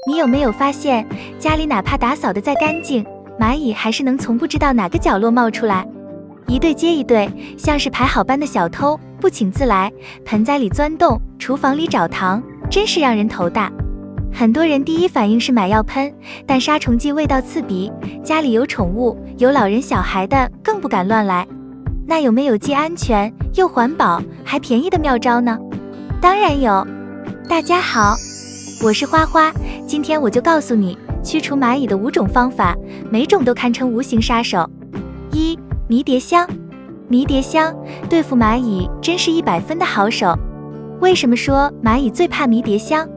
你有没有发现，家里哪怕打扫得再干净，蚂蚁还是能从不知道哪个角落冒出来，一对接一对，像是排好班的小偷，不请自来，盆栽里钻洞，厨房里找糖，真是让人头大。很多人第一反应是买药喷，但杀虫剂味道刺鼻，家里有宠物、有老人小孩的更不敢乱来。那有没有既安全又环保还便宜的妙招呢？当然有。大家好，我是花花，今天我就告诉你驱除蚂蚁的5种方法，每种都堪称无形杀手。1. 迷迭香。迷迭香对付蚂蚁真是100分的好手。为什么说蚂蚁最怕迷迭香？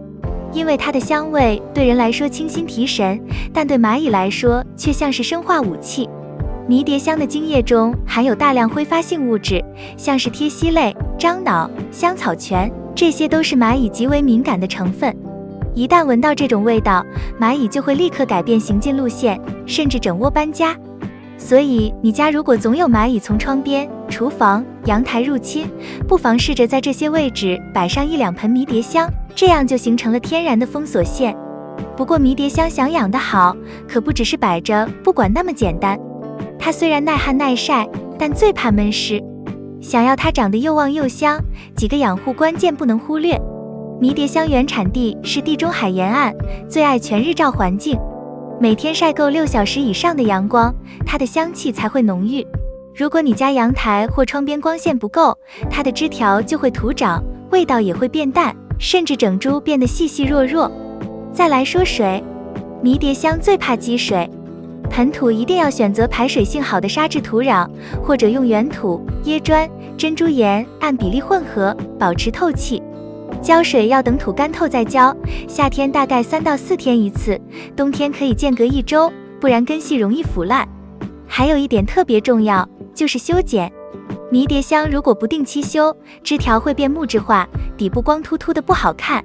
因为它的香味对人来说清新提神，但对蚂蚁来说却像是生化武器。迷迭香的精液中含有大量挥发性物质，像是萜烯类、樟脑、香草醛，这些都是蚂蚁极为敏感的成分。一旦闻到这种味道，蚂蚁就会立刻改变行进路线，甚至整窝搬家。所以你家如果总有蚂蚁从窗边、厨房、阳台入侵，不妨试着在这些位置摆上1-2盆迷迭香，这样就形成了天然的封锁线。不过迷迭香想养得好，可不只是摆着不管那么简单。它虽然耐旱耐晒，但最怕闷湿。想要它长得又旺又香，几个养护关键不能忽略。迷迭香原产地是地中海沿岸，最爱全日照环境，每天晒够6小时以上的阳光，它的香气才会浓郁。如果你家阳台或窗边光线不够，它的枝条就会徒长，味道也会变淡，甚至整株变得细细弱弱。再来说水，迷迭香最怕积水。盆土一定要选择排水性好的沙质土壤，或者用原土、椰砖、珍珠岩按比例混合，保持透气。浇水要等土干透再浇，夏天大概3到4天一次，冬天可以间隔1周，不然根系容易腐烂。还有一点特别重要，就是修剪。迷迭香如果不定期修，枝条会变木质化，底部光秃秃的不好看。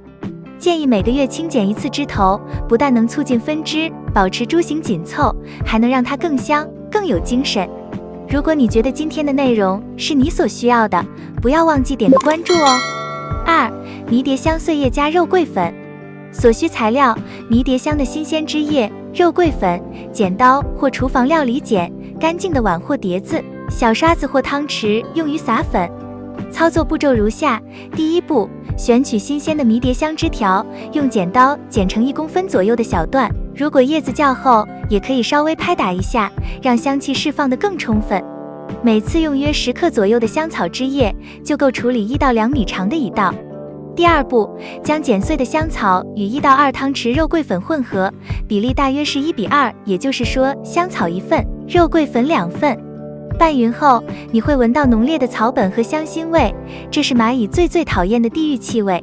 建议每个月清剪1次枝头，不但能促进分枝，保持株形紧凑，还能让它更香、更有精神。如果你觉得今天的内容是你所需要的，不要忘记点个关注哦。2. 迷迭香碎叶加肉桂粉。所需材料：迷迭香的新鲜枝叶、肉桂粉、剪刀或厨房料理剪、干净的碗或碟子、小刷子或汤匙用于撒粉。操作步骤如下：第1步，选取新鲜的迷迭香枝条，用剪刀剪成1公分左右的小段，如果叶子较厚，也可以稍微拍打一下，让香气释放得更充分。每次用约10克左右的香草汁液，就够处理1到2米长的一道。第2步，将剪碎的香草与1到2汤匙肉桂粉混合，比例大约是1:2，也就是说香草1份，肉桂粉2份。拌匀后，你会闻到浓烈的草本和香辛味，这是蚂蚁最讨厌的地狱气味。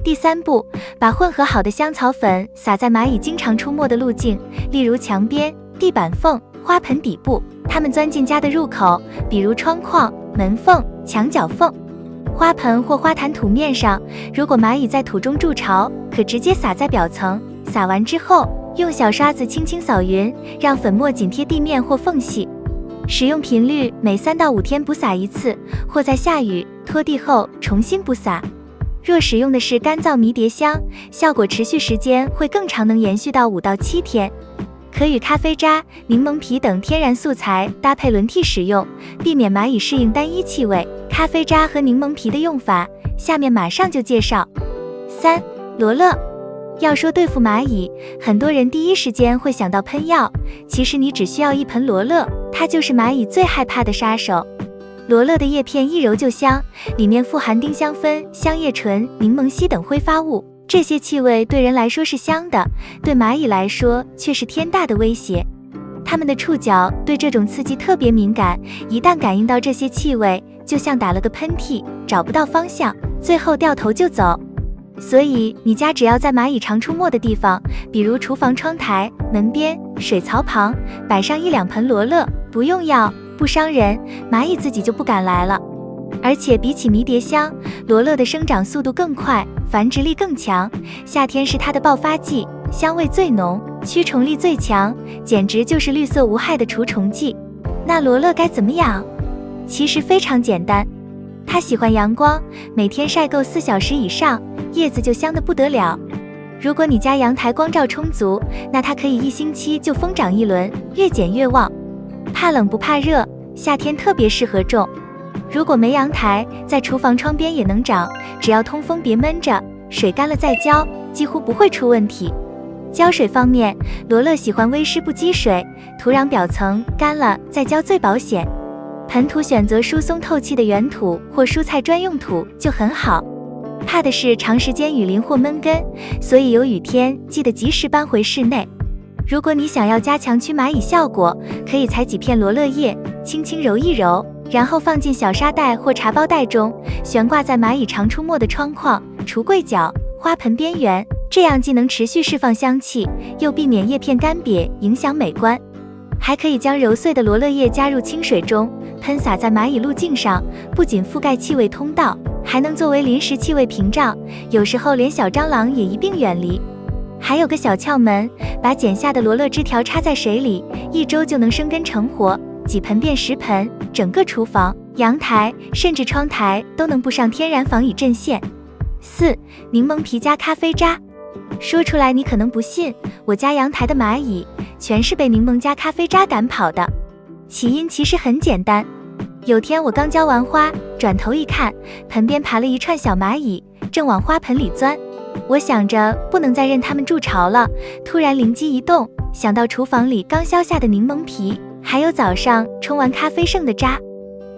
第3步，把混合好的香草粉撒在蚂蚁经常出没的路径，例如墙边、地板缝、花盆底部，它们钻进家的入口，比如窗框、门缝、墙角缝。花盆或花坛土面上，如果蚂蚁在土中筑巢，可直接撒在表层。撒完之后，用小刷子轻轻扫匀，让粉末紧贴地面或缝隙。使用频率每3到5天补撒1次，或在下雨、拖地后重新补撒。若使用的是干燥迷迭香，效果持续时间会更长，能延续到5到7天。可与咖啡渣、柠檬皮等天然素材搭配轮替使用，避免蚂蚁适应单一气味。咖啡渣和柠檬皮的用法，下面马上就介绍。3. 罗勒。要说对付蚂蚁，很多人第一时间会想到喷药，其实你只需要1盆罗勒，它就是蚂蚁最害怕的杀手。罗勒的叶片一揉就香，里面富含丁香酚、香叶醇、柠檬烯等挥发物，这些气味对人来说是香的，对蚂蚁来说却是天大的威胁。它们的触角对这种刺激特别敏感，一旦感应到这些气味，就像打了个喷嚏，找不到方向，最后掉头就走。所以你家只要在蚂蚁常出没的地方，比如厨房窗台、门边、水槽旁，摆上1-2盆罗勒，不用药，不伤人，蚂蚁自己就不敢来了。而且比起迷迭香，罗勒的生长速度更快，繁殖力更强，夏天是它的爆发季，香味最浓，驱虫力最强，简直就是绿色无害的除虫剂。那罗勒该怎么养？其实非常简单，它喜欢阳光，每天晒够4小时以上，叶子就香得不得了。如果你家阳台光照充足，那它可以1星期就疯长一轮，越剪越旺。怕冷不怕热，夏天特别适合种。如果没阳台，在厨房窗边也能长，只要通风别闷着，水干了再浇，几乎不会出问题。浇水方面，罗勒喜欢微湿不积水，土壤表层干了再浇最保险。盆土选择疏松透气的原土或蔬菜专用土就很好。怕的是长时间雨淋或闷根，所以有雨天记得及时搬回室内。如果你想要加强驱蚂蚁效果，可以采几片罗勒叶，轻轻揉一揉，然后放进小沙袋或茶包袋中，悬挂在蚂蚁常出没的窗框、橱柜角、花盆边缘，这样既能持续释放香气，又避免叶片干瘪影响美观。还可以将揉碎的罗勒叶加入清水中，喷洒在蚂蚁路径上，不仅覆盖气味通道，还能作为临时气味屏障，有时候连小蟑螂也一并远离。还有个小窍门，把剪下的罗勒枝条插在水里，1周就能生根成活，几盆变10盆，整个厨房、阳台甚至窗台都能布上天然防蚁阵线。4. 柠檬皮加咖啡渣。说出来你可能不信，我家阳台的蚂蚁全是被柠檬加咖啡渣赶跑的。起因其实很简单，有天我刚浇完花，转头一看，盆边爬了一串小蚂蚁，正往花盆里钻。我想着不能再任它们筑巢了，突然灵机一动，想到厨房里刚削下的柠檬皮，还有早上冲完咖啡剩的渣，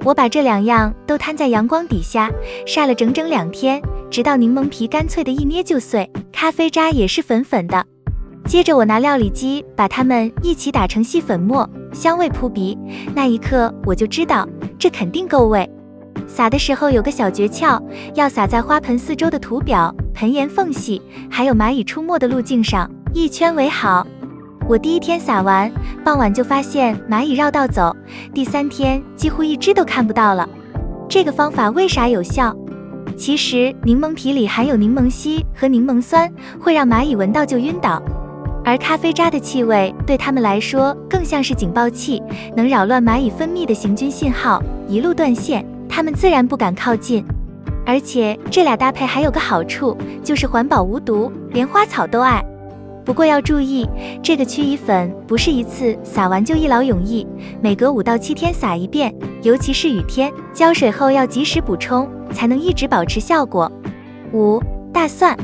我把这2样都摊在阳光底下晒了整整2天，直到柠檬皮干脆的一捏就碎，咖啡渣也是粉粉的。接着我拿料理机把它们一起打成细粉末，香味扑鼻，那一刻我就知道这肯定够味。撒的时候有个小诀窍，要撒在花盆4周的土表、盆沿缝隙，还有蚂蚁出没的路径上，一圈为好。我第1天撒完，傍晚就发现蚂蚁绕道走，第3天几乎一只都看不到了。这个方法为啥有效？其实柠檬皮里含有柠檬烯和柠檬酸，会让蚂蚁闻到就晕倒。而咖啡渣的气味对它们来说更像是警报器，能扰乱蚂蚁分泌的行军信号，一路断线，它们自然不敢靠近。而且这俩搭配还有个好处，就是环保无毒，连花草都爱。不过要注意，这个驱蚁粉不是一次撒完就一劳永逸，每隔5到7天撒一遍，尤其是雨天，浇水后要及时补充，才能一直保持效果。5. 大蒜。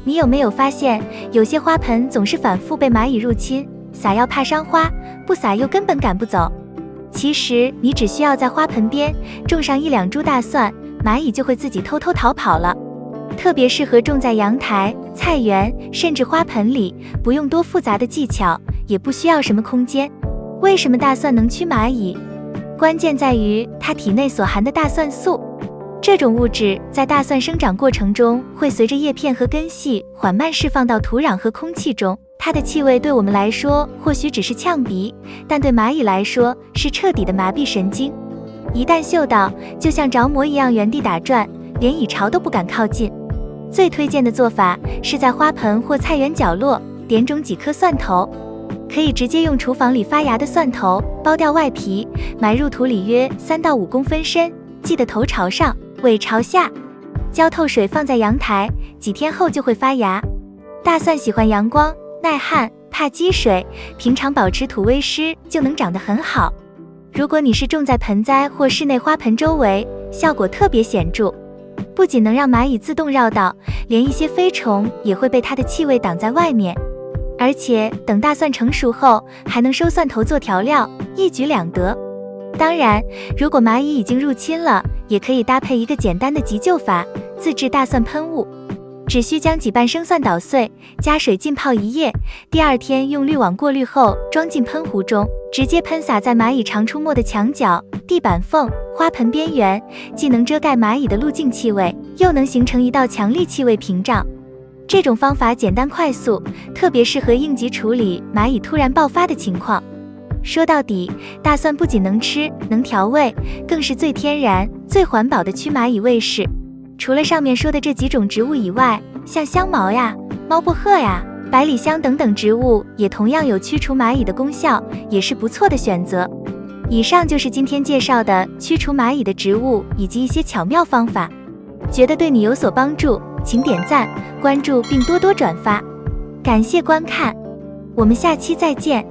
你有没有发现，有些花盆总是反复被蚂蚁入侵，撒药怕伤花，不撒又根本赶不走。其实你只需要在花盆边种上1、2株大蒜，蚂蚁就会自己偷偷逃跑了。特别适合种在阳台、菜园甚至花盆里，不用多复杂的技巧，也不需要什么空间。为什么大蒜能驱蚂蚁？关键在于它体内所含的大蒜素。这种物质在大蒜生长过程中会随着叶片和根系缓慢释放到土壤和空气中，它的气味对我们来说或许只是呛鼻，但对蚂蚁来说是彻底的麻痹神经。一旦嗅到，就像着魔一样原地打转，连蚁巢都不敢靠近。最推荐的做法是在花盆或菜园角落点种几颗蒜头，可以直接用厨房里发芽的蒜头剥掉外皮，埋入土里约3到5公分深，记得头朝上，尾朝下，浇透水放在阳台，几天后就会发芽。大蒜喜欢阳光，耐旱，怕积水，平常保持土微湿就能长得很好。如果你是种在盆栽或室内花盆周围，效果特别显著，不仅能让蚂蚁自动绕道，连一些飞虫也会被它的气味挡在外面。而且等大蒜成熟后，还能收蒜头做调料，一举两得。当然，如果蚂蚁已经入侵了，也可以搭配一个简单的急救法，自制大蒜喷雾。只需将几瓣生蒜捣碎，加水浸泡1夜，第2天用滤网过滤后装进喷壶中，直接喷洒在蚂蚁常出没的墙角、地板缝、花盆边缘，既能遮盖蚂蚁的路径气味，又能形成一道强力气味屏障。这种方法简单快速，特别适合应急处理蚂蚁突然爆发的情况。说到底，大蒜不仅能吃，能调味，更是最天然、最环保的驱蚂蚁卫士。除了上面说的这几种植物以外，像香茅呀、猫薄荷呀、百里香等等植物也同样有驱除蚂蚁的功效，也是不错的选择。以上就是今天介绍的驱除蚂蚁的植物以及一些巧妙方法，觉得对你有所帮助，请点赞、关注并多多转发，感谢观看，我们下期再见。